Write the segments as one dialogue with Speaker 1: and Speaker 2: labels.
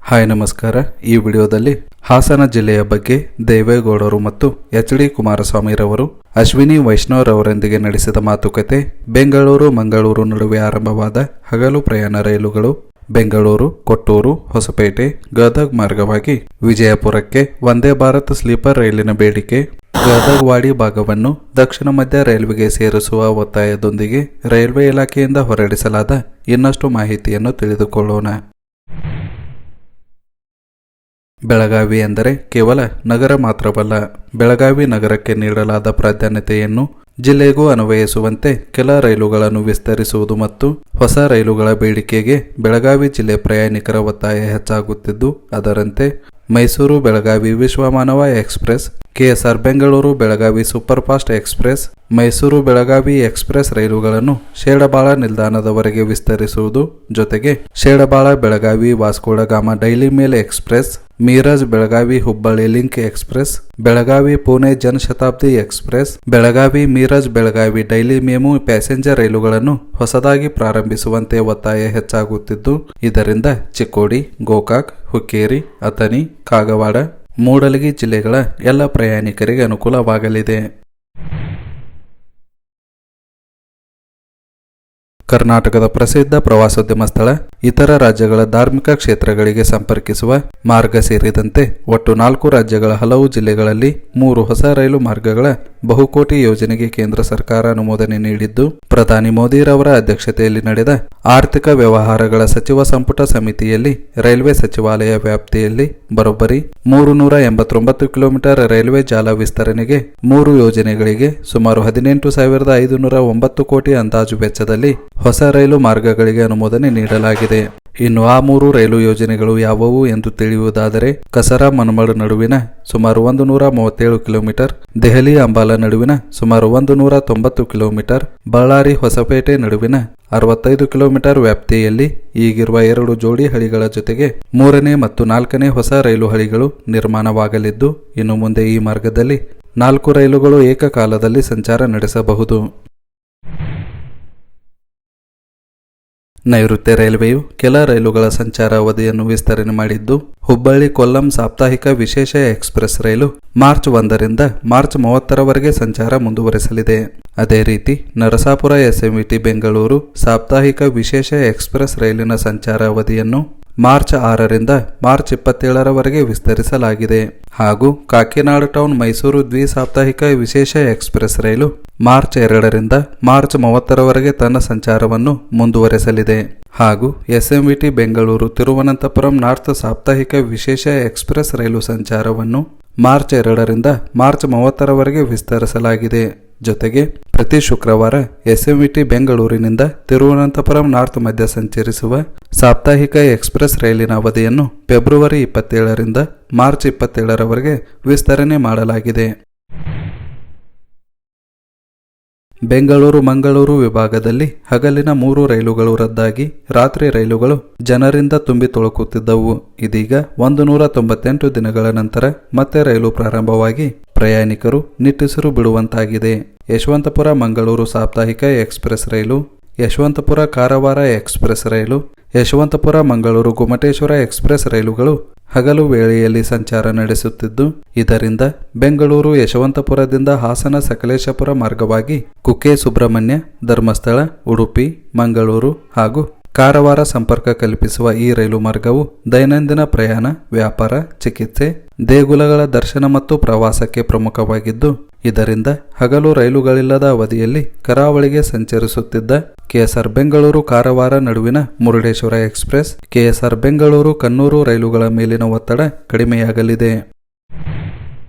Speaker 1: Hi ನಮಸ್ಕಾರ. ಈ ವಿಡಿಯೋದಲ್ಲಿ ಹಾಸನ ಜಿಲ್ಲೆಯ ಬಗ್ಗೆ ದೇವೇಗೌಡರು ಮತ್ತು ಎಚ್.ಡಿ. ಕುಮಾರಸ್ವಾಮಿರವರು ಅಶ್ವಿನಿ ವೈಷ್ಣವರವರೊಂದಿಗೆ ನಡೆಸಿದ ಮಾತುಕತೆ, ಬೆಂಗಳೂರು ಮಂಗಳೂರು ನಡುವೆ ಆರಂಭವಾದ ಹಗಲು ಪ್ರಯಾಣ ರೈಲುಗಳು, ಬೆಂಗಳೂರು, ಕೊಟ್ಟೂರು, ಹೊಸಪೇಟೆ, ಗದಗ್ ಮಾರ್ಗವಾಗಿ ವಿಜಯಪುರಕ್ಕೆ ವಂದೇ ಭಾರತ್ ಸ್ಲೀಪರ್ ರೈಲಿನ ಬೇಡಿಕೆ, ಗದಗವಾಡಿ ಭಾಗವನ್ನು ದಕ್ಷಿಣ ಮಧ್ಯ ರೈಲ್ವೆಗೆ ಸೇರಿಸುವ ಒತ್ತಾಯದೊಂದಿಗೆ ರೈಲ್ವೆ ಇಲಾಖೆಯಿಂದ ಹೊರಡಿಸಲಾದ ಇನ್ನಷ್ಟು ಮಾಹಿತಿಯನ್ನು ತಿಳಿದುಕೊಳ್ಳೋಣ. ಬೆಳಗಾವಿ ಎಂದರೆ ಕೇವಲ ನಗರ ಮಾತ್ರವಲ್ಲ. ಬೆಳಗಾವಿ ನಗರಕ್ಕೆ ನೀಡಲಾದ ಪ್ರಾಧಾನ್ಯತೆಯನ್ನು ಜಿಲ್ಲೆಗೂ ಅನ್ವಯಿಸುವಂತೆ ಕೆಲ ರೈಲುಗಳನ್ನು ವಿಸ್ತರಿಸುವುದು ಮತ್ತು ಹೊಸ ರೈಲುಗಳ ಬೇಡಿಕೆಗೆ ಬೆಳಗಾವಿ ಜಿಲ್ಲೆ ಪ್ರಯಾಣಿಕರ ಒತ್ತಾಯ ಹೆಚ್ಚಾಗುತ್ತಿದ್ದು, ಅದರಂತೆ Mysuru Belagavi Vishwamanava express, KSR Bengaluru Belagavi superfast express, Mysuru Belagavi express ರೈಲುಗಳನ್ನು ಶೇಡಬಾಳ ನಿಲ್ದಾಣದವರೆಗೆ ವಿಸ್ತರಿಸುವುದು, ಜೊತೆಗೆ Shedbal Belagavi Vasco da Gama daily mail express, Miraj Belagavi Hubballi link express, Belagavi Pune Janshatabdi express, Belagavi Miraj Belagavi daily MEMU passenger ರೈಲುಗಳನ್ನು ಹೊಸದಾಗಿ ಪ್ರಾರಂಭಿಸುವಂತೆ ಒತ್ತಾಯ ಹೆಚ್ಚಾಗುತ್ತಿದ್ದು, ಇದರಿಂದ ಚಿಕ್ಕೋಡಿ, ಗೋಕಾಕ್, ಹುಕ್ಕೇರಿ, ಅಥಣಿ, ಕಾಗವಾಡ, ಮೂಡಲಗಿ ಜಿಲ್ಲೆಗಳ ಎಲ್ಲ ಪ್ರಯಾಣಿಕರಿಗೆ ಅನುಕೂಲವಾಗಲಿದೆ. ಕರ್ನಾಟಕದ ಪ್ರಸಿದ್ಧ ಪ್ರವಾಸೋದ್ಯಮ ಸ್ಥಳ, ಇತರ ರಾಜ್ಯಗಳ ಧಾರ್ಮಿಕ ಕ್ಷೇತ್ರಗಳಿಗೆ ಸಂಪರ್ಕಿಸುವ ಮಾರ್ಗ ಸೇರಿದಂತೆ ಒಟ್ಟು 4 ರಾಜ್ಯಗಳ ಹಲವು ಜಿಲ್ಲೆಗಳಲ್ಲಿ 3 ಹೊಸ ರೈಲು ಮಾರ್ಗಗಳ ಬಹುಕೋಟಿ ಯೋಜನೆಗೆ ಕೇಂದ್ರ ಸರ್ಕಾರ ಅನುಮೋದನೆ ನೀಡಿದ್ದು, ಪ್ರಧಾನಿ ಮೋದಿರವರ ಅಧ್ಯಕ್ಷತೆಯಲ್ಲಿ ನಡೆದ ಆರ್ಥಿಕ ವ್ಯವಹಾರಗಳ ಸಚಿವ ಸಂಪುಟ ಸಮಿತಿಯಲ್ಲಿ ರೈಲ್ವೆ ಸಚಿವಾಲಯ ವ್ಯಾಪ್ತಿಯಲ್ಲಿ ಬರೋಬ್ಬರಿ 389 ಕಿಲೋಮೀಟರ್ ರೈಲ್ವೆ ಜಾಲ ವಿಸ್ತರಣೆಗೆ 3 ಯೋಜನೆಗಳಿಗೆ ಸುಮಾರು 18,509 ಕೋಟಿ ಅಂದಾಜು ವೆಚ್ಚದಲ್ಲಿ ಹೊಸ ರೈಲು ಮಾರ್ಗಗಳಿಗೆ ಅನುಮೋದನೆ ನೀಡಲಾಗಿದೆ. ಇನ್ನು ಆ 3 ರೈಲು ಯೋಜನೆಗಳು ಯಾವುವು ಎಂದು ತಿಳಿಯುವುದಾದರೆ, ಕಸರಾ ಮನಮಡ್ ನಡುವಿನ ಸುಮಾರು 137 ಕಿಲೋಮೀಟರ್, ದೆಹಲಿ ಅಂಬಾಲ ನಡುವಿನ ಸುಮಾರು 190 ಕಿಲೋಮೀಟರ್, ಬಳ್ಳಾರಿ ಹೊಸಪೇಟೆ ನಡುವಿನ 65 ಕಿಲೋಮೀಟರ್ ವ್ಯಾಪ್ತಿಯಲ್ಲಿ ಈಗಿರುವ 2 ಜೋಡಿ ಹಳಿಗಳ ಜೊತೆಗೆ 3ನೇ ಮತ್ತು 4ನೇ ಹೊಸ ರೈಲು ಹಳಿಗಳು ನಿರ್ಮಾಣವಾಗಲಿದ್ದು, ಇನ್ನು ಮುಂದೆ ಈ ಮಾರ್ಗದಲ್ಲಿ 4 ರೈಲುಗಳು ಏಕಕಾಲದಲ್ಲಿ ಸಂಚಾರ ನಡೆಸಬಹುದು. ನೈಋತ್ಯ ರೈಲ್ವೆಯು ಕೆಲ ರೈಲುಗಳ ಸಂಚಾರ ಅವಧಿಯನ್ನು ವಿಸ್ತರಣೆ ಮಾಡಿದ್ದು, ಹುಬ್ಬಳ್ಳಿ ಕೊಲ್ಲಂ ಸಾಪ್ತಾಹಿಕ ವಿಶೇಷ ಎಕ್ಸ್ಪ್ರೆಸ್ ರೈಲು ಮಾರ್ಚ್ 1ರಿಂದ ಮಾರ್ಚ್ 30ರವರೆಗೆ ಸಂಚಾರ ಮುಂದುವರೆಸಲಿದೆ. ಅದೇ ರೀತಿ ನರಸಾಪುರ ಎಸ್ಎಂವಿಟಿ ಬೆಂಗಳೂರು ಸಾಪ್ತಾಹಿಕ ವಿಶೇಷ ಎಕ್ಸ್ಪ್ರೆಸ್ ರೈಲಿನ ಸಂಚಾರ ಅವಧಿಯನ್ನು ಮಾರ್ಚ್ 6ರಿಂದ ಮಾರ್ಚ್ 27ರವರೆಗೆ ವಿಸ್ತರಿಸಲಾಗಿದೆ. ಹಾಗೂ ಕಾಕಿನಾಡ ಟೌನ್ ಮೈಸೂರು ದ್ವಿಸಾಪ್ತಾಹಿಕ ವಿಶೇಷ ಎಕ್ಸ್ಪ್ರೆಸ್ ರೈಲು ಮಾರ್ಚ್ 2ರಿಂದ ಮಾರ್ಚ್ 30ರವರೆಗೆ ತನ್ನ ಸಂಚಾರವನ್ನು ಮುಂದುವರೆಸಲಿದೆ. ಹಾಗೂ ಎಸ್ಎಂವಿಟಿ ಬೆಂಗಳೂರು ತಿರುವನಂತಪುರಂ ನಾರ್ತ್ ಸಾಪ್ತಾಹಿಕ ವಿಶೇಷ ಎಕ್ಸ್ಪ್ರೆಸ್ ರೈಲು ಸಂಚಾರವನ್ನು ಮಾರ್ಚ್ 2ರಿಂದ ಮಾರ್ಚ್ 30ರವರೆಗೆ ವಿಸ್ತರಿಸಲಾಗಿದೆ. ಜೊತೆಗೆ ಪ್ರತಿ ಶುಕ್ರವಾರ ಎಸ್ಎಂವಿಟಿ ಬೆಂಗಳೂರಿನಿಂದ ತಿರುವನಂತಪುರಂ ನಾರ್ತ್ ಮಧ್ಯ ಸಂಚರಿಸುವ ಸಾಪ್ತಾಹಿಕ ಎಕ್ಸ್ಪ್ರೆಸ್ ರೈಲಿನ ಅವಧಿಯನ್ನು ಫೆಬ್ರವರಿ 27ರಿಂದ ಮಾರ್ಚ್ 27ರವರೆಗೆ ವಿಸ್ತರಣೆ ಮಾಡಲಾಗಿದೆ. ಬೆಂಗಳೂರು ಮಂಗಳೂರು ವಿಭಾಗದಲ್ಲಿ ಹಗಲಿನ 3 ರೈಲುಗಳು ರದ್ದಾಗಿ ರಾತ್ರಿ ರೈಲುಗಳು ಜನರಿಂದ ತುಂಬಿ ತುಳುಕುತ್ತಿದ್ದವು. ಇದೀಗ 198 ದಿನಗಳ ನಂತರ ಮತ್ತೆ ರೈಲು ಪ್ರಾರಂಭವಾಗಿ ಪ್ರಯಾಣಿಕರು ನಿಟ್ಟುಸಿರು ಬಿಡುವಂತಾಗಿದೆ. ಯಶವಂತಪುರ ಮಂಗಳೂರು ಸಾಪ್ತಾಹಿಕ ಎಕ್ಸ್ಪ್ರೆಸ್ ರೈಲು, ಯಶವಂತಪುರ ಕಾರವಾರ ಎಕ್ಸ್ಪ್ರೆಸ್ ರೈಲು, ಯಶವಂತಪುರ ಮಂಗಳೂರು ಗುಮಟೇಶ್ವರ ಎಕ್ಸ್ಪ್ರೆಸ್ ರೈಲುಗಳು ಹಗಲು ವೇಳೆಯಲ್ಲಿ ಸಂಚಾರ ನಡೆಸುತ್ತಿದ್ದು, ಇದರಿಂದ ಬೆಂಗಳೂರು ಯಶವಂತಪುರದಿಂದ ಹಾಸನ ಸಕಲೇಶಪುರ ಮಾರ್ಗವಾಗಿ ಕುಕ್ಕೆ ಸುಬ್ರಹ್ಮಣ್ಯ, ಧರ್ಮಸ್ಥಳ, ಉಡುಪಿ, ಮಂಗಳೂರು ಹಾಗೂ ಕಾರವಾರ ಸಂಪರ್ಕ ಕಲ್ಪಿಸುವ ಈ ರೈಲು ಮಾರ್ಗವು ದೈನಂದಿನ ಪ್ರಯಾಣ, ವ್ಯಾಪಾರ, ಚಿಕಿತ್ಸೆ, ದೇಗುಲಗಳ ದರ್ಶನ ಮತ್ತು ಪ್ರವಾಸಕ್ಕೆ ಪ್ರಮುಖವಾಗಿದ್ದು, ಇದರಿಂದ ಹಗಲು ರೈಲುಗಳಿಲ್ಲದ ಅವಧಿಯಲ್ಲಿ ಕರಾವಳಿಗೆ ಸಂಚರಿಸುತ್ತಿದ್ದ ಕೆಎಸ್ಆರ್ ಬೆಂಗಳೂರು ಕಾರವಾರ ನಡುವಿನ ಮುರುಡೇಶ್ವರ ಎಕ್ಸ್ಪ್ರೆಸ್, ಕೆಎಸ್ಆರ್ ಬೆಂಗಳೂರು ಕಣ್ಣೂರು ರೈಲುಗಳ ಮೇಲಿನ ಒತ್ತಡ ಕಡಿಮೆಯಾಗಲಿದೆ.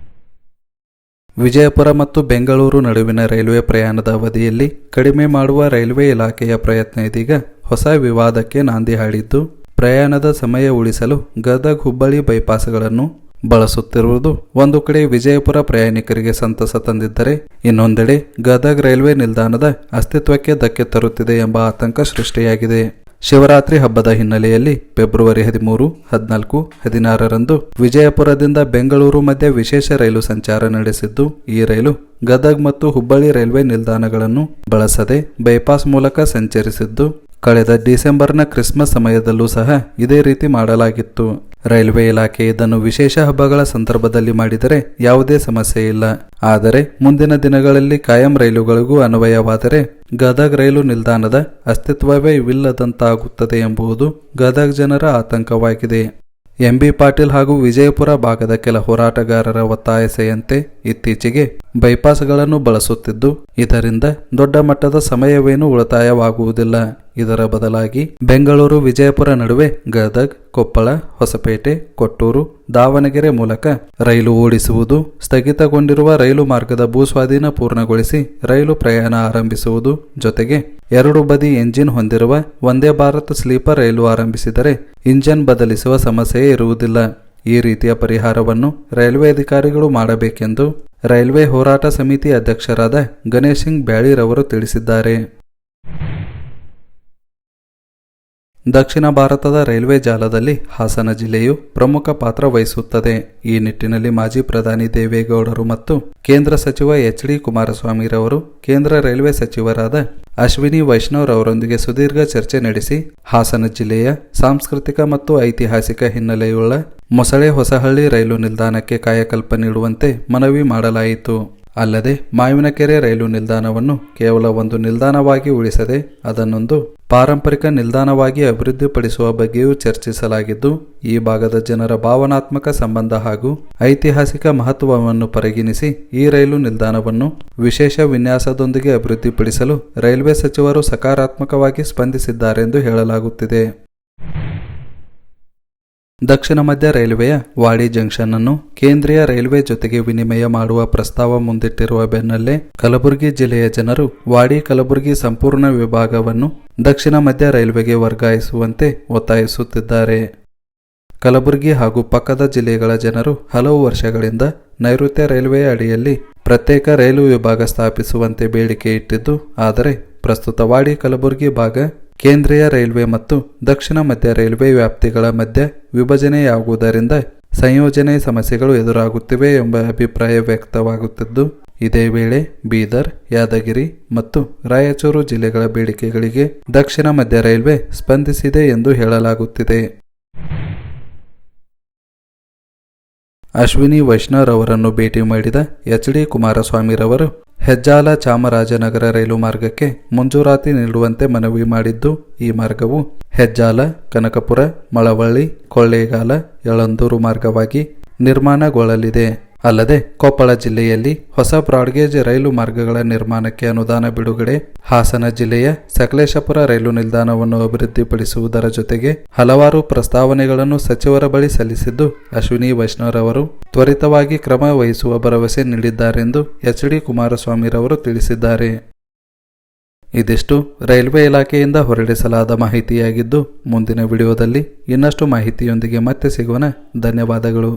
Speaker 1: ವಿಜಯಪುರ ಮತ್ತು ಬೆಂಗಳೂರು ನಡುವಿನ ರೈಲ್ವೆ ಪ್ರಯಾಣದ ಅವಧಿಯಲ್ಲಿ ಕಡಿಮೆ ಮಾಡುವ ರೈಲ್ವೆ ಇಲಾಖೆಯ ಪ್ರಯತ್ನ ಇದೀಗ ಹೊಸ ವಿವಾದಕ್ಕೆ ನಾಂದಿ ಹಾಡಿದ್ದು, ಪ್ರಯಾಣದ ಸಮಯ ಉಳಿಸಲು ಗದಗ್ ಹುಬ್ಬಳ್ಳಿ ಬೈಪಾಸ್ಗಳನ್ನು ಬಳಸುತ್ತಿರುವುದು ಒಂದು ಕಡೆ ವಿಜಯಪುರ ಪ್ರಯಾಣಿಕರಿಗೆ ಸಂತಸ ತಂದಿದ್ದರೆ, ಇನ್ನೊಂದೆಡೆ ಗದಗ್ ರೈಲ್ವೆ ನಿಲ್ದಾಣದ ಅಸ್ತಿತ್ವಕ್ಕೆ ಧಕ್ಕೆ ತರುತ್ತಿದೆ ಎಂಬ ಆತಂಕ ಸೃಷ್ಟಿಯಾಗಿದೆ. ಶಿವರಾತ್ರಿ ಹಬ್ಬದ ಹಿನ್ನೆಲೆಯಲ್ಲಿ ಫೆಬ್ರವರಿ 13, 14, 16ರಂದು ವಿಜಯಪುರದಿಂದ ಬೆಂಗಳೂರು ಮಧ್ಯೆ ವಿಶೇಷ ರೈಲು ಸಂಚಾರ ನಡೆಸಿದ್ದು, ಈ ರೈಲು ಗದಗ್ ಮತ್ತು ಹುಬ್ಬಳ್ಳಿ ರೈಲ್ವೆ ನಿಲ್ದಾಣಗಳನ್ನು ಬಳಸದೆ ಬೈಪಾಸ್ ಮೂಲಕ ಸಂಚರಿಸಿದ್ದು, ಕಳೆದ ಡಿಸೆಂಬರ್ನ ಕ್ರಿಸ್ಮಸ್ ಸಮಯದಲ್ಲೂ ಸಹ ಇದೇ ರೀತಿ ಮಾಡಲಾಗಿತ್ತು. ರೈಲ್ವೆ ಇಲಾಖೆ ಇದನ್ನು ವಿಶೇಷ ಹಬ್ಬಗಳ ಸಂದರ್ಭದಲ್ಲಿ ಮಾಡಿದರೆ ಯಾವುದೇ ಸಮಸ್ಯೆ ಇಲ್ಲ. ಆದರೆ ಮುಂದಿನ ದಿನಗಳಲ್ಲಿ ಕಾಯಂ ರೈಲುಗಳಿಗೂ ಅನ್ವಯವಾದರೆ ಗದಗ ರೈಲು ನಿಲ್ದಾಣದ ಅಸ್ತಿತ್ವವೇ ಇಲ್ಲದಂತಾಗುತ್ತದೆ ಎಂಬುದು ಗದಗ ಜನರ ಆತಂಕವಾಗಿದೆ. ಎಂಬಿ ಪಾಟೀಲ್ ಹಾಗೂ ವಿಜಯಪುರ ಭಾಗದ ಕೆಲ ಹೋರಾಟಗಾರರ ಒತ್ತಾಯಸೆಯಂತೆ ಇತ್ತೀಚೆಗೆ ಬೈಪಾಸ್ಗಳನ್ನು ಬಳಸುತ್ತಿದ್ದು, ಇದರಿಂದ ದೊಡ್ಡ ಮಟ್ಟದ ಸಮಯವೇನು ಉಳಿತಾಯವಾಗುವುದಿಲ್ಲ. ಇದರ ಬದಲಾಗಿ ಬೆಂಗಳೂರು ವಿಜಯಪುರ ನಡುವೆ ಗದಗ್, ಕೊಪ್ಪಳ, ಹೊಸಪೇಟೆ, ಕೊಟ್ಟೂರು, ದಾವಣಗೆರೆ ಮೂಲಕ ರೈಲು ಓಡಿಸುವುದು, ಸ್ಥಗಿತಗೊಂಡಿರುವ ರೈಲು ಮಾರ್ಗದ ಭೂಸ್ವಾಧೀನ ಪೂರ್ಣಗೊಳಿಸಿ ರೈಲು ಪ್ರಯಾಣ ಆರಂಭಿಸುವುದು, ಜೊತೆಗೆ 2 ಬದಿ ಎಂಜಿನ್ ಹೊಂದಿರುವ ವಂದೇ ಭಾರತ್ ಸ್ಲೀಪರ್ ರೈಲು ಆರಂಭಿಸಿದರೆ ಇಂಜಿನ್ ಬದಲಿಸುವ ಸಮಸ್ಯೆ ಇರುವುದಿಲ್ಲ. ಈ ರೀತಿಯ ಪರಿಹಾರವನ್ನು ರೈಲ್ವೆ ಅಧಿಕಾರಿಗಳು ಮಾಡಬೇಕೆಂದು ರೈಲ್ವೆ ಹೋರಾಟ ಸಮಿತಿ ಅಧ್ಯಕ್ಷರಾದ ಗಣೇಶ್ ಸಿಂಗ್ ಬ್ಯಾಳಿರವರು ತಿಳಿಸಿದ್ದಾರೆ. ದಕ್ಷಿಣ ಭಾರತದ ರೈಲ್ವೆ ಜಾಲದಲ್ಲಿ ಹಾಸನ ಜಿಲ್ಲೆಯು ಪ್ರಮುಖ ಪಾತ್ರ ವಹಿಸುತ್ತದೆ. ಈ ನಿಟ್ಟಿನಲ್ಲಿ ಮಾಜಿ ಪ್ರಧಾನಿ ದೇವೇಗೌಡರು ಮತ್ತು ಕೇಂದ್ರ ಸಚಿವ ಎಚ್.ಡಿ. ಕುಮಾರಸ್ವಾಮಿರವರು ಕೇಂದ್ರ ರೈಲ್ವೆ ಸಚಿವರಾದ ಅಶ್ವಿನಿ ವೈಷ್ಣವ್ ಅವರೊಂದಿಗೆ ಸುದೀರ್ಘ ಚರ್ಚೆ ನಡೆಸಿ ಹಾಸನ ಜಿಲ್ಲೆಯ ಸಾಂಸ್ಕೃತಿಕ ಮತ್ತು ಐತಿಹಾಸಿಕ ಹಿನ್ನೆಲೆಯುಳ್ಳ ಮೊಸಳೆ ಹೊಸಹಳ್ಳಿ ರೈಲು ನಿಲ್ದಾಣಕ್ಕೆ ಕಾಯಕಲ್ಪ ನೀಡುವಂತೆ ಮನವಿ ಮಾಡಲಾಯಿತು. ಅಲ್ಲದೆ ಮಾವಿನಕೆರೆ ರೈಲು ನಿಲ್ದಾಣವನ್ನು ಕೇವಲ ಒಂದು ನಿಲ್ದಾಣವಾಗಿ ಉಳಿಸದೆ ಅದನ್ನೊಂದು ಪಾರಂಪರಿಕ ನಿಲ್ದಾಣವಾಗಿ ಅಭಿವೃದ್ಧಿಪಡಿಸುವ ಬಗ್ಗೆಯೂ ಚರ್ಚಿಸಲಾಗಿದ್ದು, ಈ ಭಾಗದ ಜನರ ಭಾವನಾತ್ಮಕ ಸಂಬಂಧ ಹಾಗೂ ಐತಿಹಾಸಿಕ ಮಹತ್ವವನ್ನು ಪರಿಗಣಿಸಿ ಈ ರೈಲು ನಿಲ್ದಾಣವನ್ನು ವಿಶೇಷ ವಿನ್ಯಾಸದೊಂದಿಗೆ ಅಭಿವೃದ್ಧಿಪಡಿಸಲು ರೈಲ್ವೆ ಸಚಿವರು ಸಕಾರಾತ್ಮಕವಾಗಿ ಸ್ಪಂದಿಸಿದ್ದಾರೆಂದು ಹೇಳಲಾಗುತ್ತಿದೆ. ದಕ್ಷಿಣ ಮಧ್ಯ ರೈಲ್ವೆಯ ವಾಡಿ ಜಂಕ್ಷನ್ ಅನ್ನು ಕೇಂದ್ರೀಯ ರೈಲ್ವೆ ಜೊತೆಗೆ ವಿನಿಮಯ ಮಾಡುವ ಪ್ರಸ್ತಾವ ಮುಂದಿಟ್ಟಿರುವ ಬೆನ್ನಲ್ಲೇ ಕಲಬುರಗಿ ಜಿಲ್ಲೆಯ ಜನರು ವಾಡಿ ಕಲಬುರಗಿ ಸಂಪೂರ್ಣ ವಿಭಾಗವನ್ನು ದಕ್ಷಿಣ ಮಧ್ಯ ರೈಲ್ವೆಗೆ ವರ್ಗಾಯಿಸುವಂತೆ ಒತ್ತಾಯಿಸುತ್ತಿದ್ದಾರೆ. ಕಲಬುರಗಿ ಹಾಗೂ ಪಕ್ಕದ ಜಿಲ್ಲೆಗಳ ಜನರು ಹಲವು ವರ್ಷಗಳಿಂದ ನೈಋತ್ಯ ರೈಲ್ವೆಯ ಅಡಿಯಲ್ಲಿ ಪ್ರತ್ಯೇಕ ರೈಲು ವಿಭಾಗ ಸ್ಥಾಪಿಸುವಂತೆ ಬೇಡಿಕೆ ಇಟ್ಟಿದ್ದು, ಆದರೆ ಪ್ರಸ್ತುತ ವಾಡಿ ಕಲಬುರಗಿ ಭಾಗ ಕೇಂದ್ರೀಯ ರೈಲ್ವೆ ಮತ್ತು ದಕ್ಷಿಣ ಮಧ್ಯ ರೈಲ್ವೆ ವ್ಯಾಪ್ತಿಗಳ ಮಧ್ಯೆ ವಿಭಜನೆಯಾಗುವುದರಿಂದ ಸಂಯೋಜನೆ ಸಮಸ್ಯೆಗಳು ಎದುರಾಗುತ್ತಿವೆ ಎಂಬ ಅಭಿಪ್ರಾಯ ವ್ಯಕ್ತವಾಗುತ್ತಿದ್ದು, ಇದೇ ವೇಳೆ ಬೀದರ್, ಯಾದಗಿರಿ ಮತ್ತು ರಾಯಚೂರು ಜಿಲ್ಲೆಗಳ ಬೇಡಿಕೆಗಳಿಗೆ ದಕ್ಷಿಣ ಮಧ್ಯ ರೈಲ್ವೆ ಸ್ಪಂದಿಸಿದೆ ಎಂದು ಹೇಳಲಾಗುತ್ತಿದೆ. ಅಶ್ವಿನಿ ವೈಷ್ಣವ್ ಅವರನ್ನು ಭೇಟಿ ಮಾಡಿದ ಎಚ್.ಡಿ. ಕುಮಾರಸ್ವಾಮಿರವರು ಹೆಜ್ಜಾಲ ಚಾಮರಾಜನಗರ ರೈಲು ಮಾರ್ಗಕ್ಕೆ ಮಂಜೂರಾತಿ ನೀಡುವಂತೆ ಮನವಿ ಮಾಡಿದ್ದು, ಈ ಮಾರ್ಗವು ಹೆಜ್ಜಾಲ, ಕನಕಪುರ, ಮಳವಳ್ಳಿ, ಕೊಳ್ಳೇಗಾಲ, ಯಳಂದೂರು ಮಾರ್ಗವಾಗಿ ನಿರ್ಮಾಣಗೊಳ್ಳಲಿದೆ. ಅಲ್ಲದೆ ಕೊಪ್ಪಳ ಜಿಲ್ಲೆಯಲ್ಲಿ ಹೊಸ ಬ್ರಾಡ್ಗೇಜ್ ರೈಲು ಮಾರ್ಗಗಳ ನಿರ್ಮಾಣಕ್ಕೆ ಅನುದಾನ ಬಿಡುಗಡೆ, ಹಾಸನ ಜಿಲ್ಲೆಯ ಸಕಲೇಶಪುರ ರೈಲು ನಿಲ್ದಾಣವನ್ನು ಅಭಿವೃದ್ಧಿಪಡಿಸುವುದರ ಜೊತೆಗೆ ಹಲವಾರು ಪ್ರಸ್ತಾವನೆಗಳನ್ನು ಸಚಿವರ ಬಳಿ ಸಲ್ಲಿಸಿದ್ದು, ಅಶ್ವಿನಿ ವೈಷ್ಣವ್ ಅವರು ತ್ವರಿತವಾಗಿ ಕ್ರಮ ವಹಿಸುವ ಭರವಸೆ ನೀಡಿದ್ದಾರೆಂದು ಎಚ್.ಡಿ. ಕುಮಾರಸ್ವಾಮಿರವರು ತಿಳಿಸಿದ್ದಾರೆ. ಇದಿಷ್ಟು ರೈಲ್ವೆ ಇಲಾಖೆಯಿಂದ ಹೊರಡಿಸಲಾದ ಮಾಹಿತಿಯಾಗಿದ್ದು, ಮುಂದಿನ ವಿಡಿಯೋದಲ್ಲಿ ಇನ್ನಷ್ಟು ಮಾಹಿತಿಯೊಂದಿಗೆ ಮತ್ತೆ ಸಿಗೋಣ. ಧನ್ಯವಾದಗಳು.